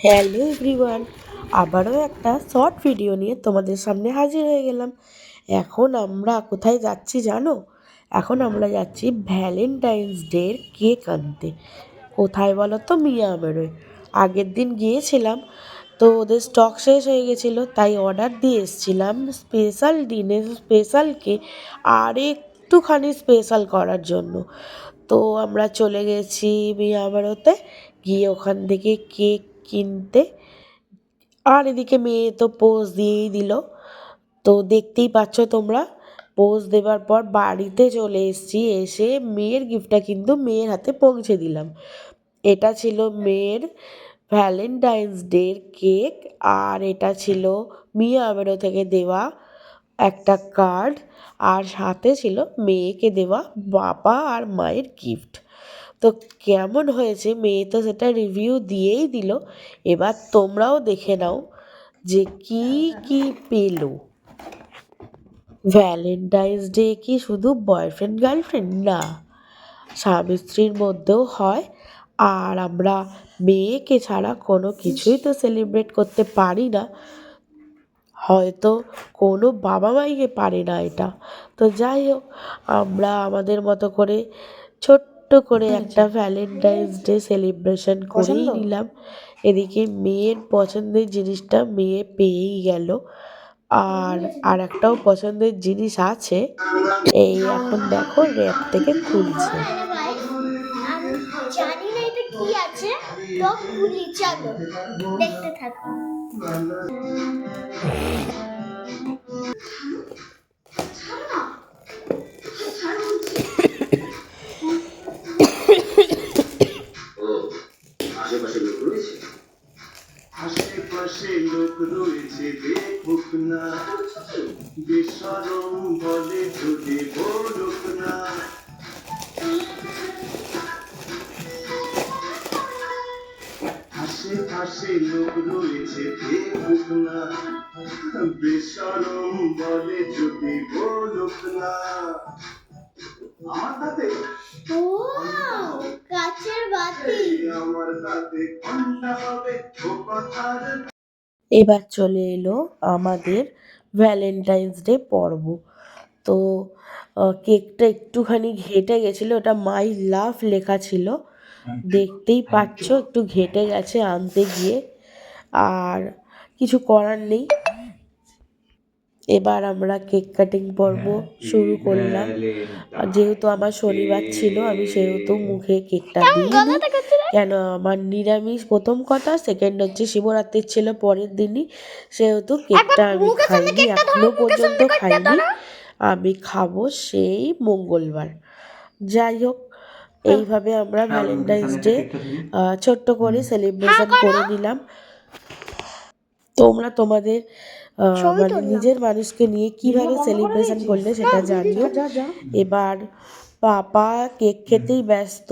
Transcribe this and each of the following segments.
Hello everyone, আবারও একটা short video নিয়ে তোমাদের সামনে হাজির হয়ে গেলাম। এখন আমরা কোথায় যাচ্ছি জানো? এখন আমরা যাচ্ছি ভ্যালেন্টাইন্স ডের কেক আনতে। কোথায় বলো তো? মিয়ামারে। আগের দিন গিয়েছিলাম, তো ওদের স্টক শেষ হয়ে গেছিলো, তাই অর্ডার দিয়ে এসেছিলাম স্পেশাল দিনের স্পেশাল কেক আর একটুখানি স্পেশাল করার জন্য। তো আমরা চলে গেছি মিয়ামারোতে, গিয়ে ওখান থেকে কেক কিনতে। আর এদিকে মেয়ে তো পোজ দিয়েই দিল, তো দেখতেই পাচ্ছ তোমরা। পোজ দেবার পর বাড়িতে চলে এসেছি, এসে মেয়ের গিফটটা কিন্তু মেয়ের হাতে পৌঁছে দিলাম। এটা ছিল মেয়ের ভ্যালেন্টাইন্স ডের কেক, আর এটা ছিল মিয়া আমেরো থেকে দেওয়া একটা কার্ড, আর সাথে ছিল মেয়েকে দেওয়া বাবা আর মায়ের গিফট। তো কেমন হয়েছে, মেয়ে তো সেটা রিভিউ দিয়েই দিল। এবার তোমরাও দেখে নাও যে কি কি পেলো। ভ্যালেন্টাইন্স ডে কি শুধু বয়ফ্রেন্ড গার্লফ্রেন্ড না, স্বামী স্ত্রীর মধ্যেও হয়। আর আমরা মেয়েকে ছাড়া কোনো কিছুই তো সেলিব্রেট করতে পারি না, হয়তো কোনো বাবা মাইকে পারে না এটা। তো যাই হোক, আমরা আমাদের মতো করে ছোট্ট করে একটা ভ্যালেন্টাইন্স ডে সেলিব্রেশন করেই নিলাম। এদিকে মেয়ের পছন্দের জিনিসটা মেয়ে পেয়েই গেল, আর আর একটাও পছন্দের জিনিস আছে, এই এখন দেখো র্যাক থেকে খুলছে। জানি না এটা কি আছে, তো খুলি, চলো দেখতে থাকো। আশেপাশে লোক রয়েছে, আশেপাশে লোক রয়েছে, দেখুক না, বেশরম বলে যদি বলুক না। আশেপাশে লোক রয়েছে, দেখুক না, বেশরম বলে যদি বলুক না। আমার তাতে কাচের বাতি, আমার তাতে ঘন্টা হবে ও কথার। এবার চলে এলো আমাদের ভ্যালেন্টাইন্স ডে পর্ব। তো কেকটা একটুখানি ঘেটে গেছিলো, ওটা মাই লাভ লেখা ছিল, দেখতেই পাচ্ছ একটু ঘেটে গেছে আনতে গিয়ে, আর কিছু করার নেই। এবার আমরা কেক কাটিং পর্ব শুরু করলাম। যেহেতু আমার শনিবার ছিল, আমি সেহেতু মুখে কেকটা দিইনি, কেন আমার নিরামিষ প্রথম কথা, সেকেন্ড হচ্ছে শিবরাত্রির ছিল পরের দিনই, সেহেতু কেকটা আমি খাইনি, এখনো পর্যন্ত খাইনি। আমি খাবো সেই মঙ্গলবার। যাই হোক, এইভাবে আমরা ভ্যালেন্টাইন্স ডে ছোট্ট করে সেলিব্রেশন করে নিলাম। তোমরা তোমাদের মানে নিজের মানুষকে নিয়ে কিভাবে সেলিব্রেশন করলে সেটা জানিও। এবার পাপা কেক খেতেই ব্যস্ত,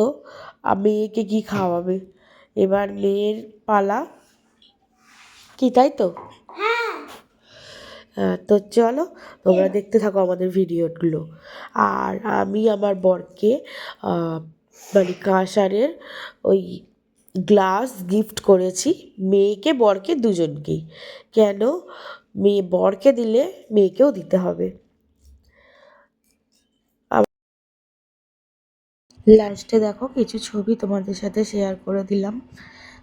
মেয়েকে কি খাওয়াবে, এবার মেয়ের পালা কি, তাই তো? তো চলো তোমরা দেখতে থাকো আমাদের ভিডিওগুলো। আর আমি আমার বরকে মানে কাঁসারের ওই গ্লাস গিফট করেছি, মেয়েকে বরকে দুজনকেই। কেন? মেয়ে বরকে দিলে মেয়েকেও দিতে হবে। লাস্টে দেখো কিছু ছবি তোমাদের সাথে শেয়ার করে দিলাম,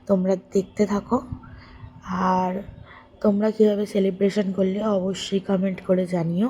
তোমরা দেখতে থাকো। আর তোমরা কীভাবে সেলিব্রেশন করলে অবশ্যই কমেন্ট করে জানিও।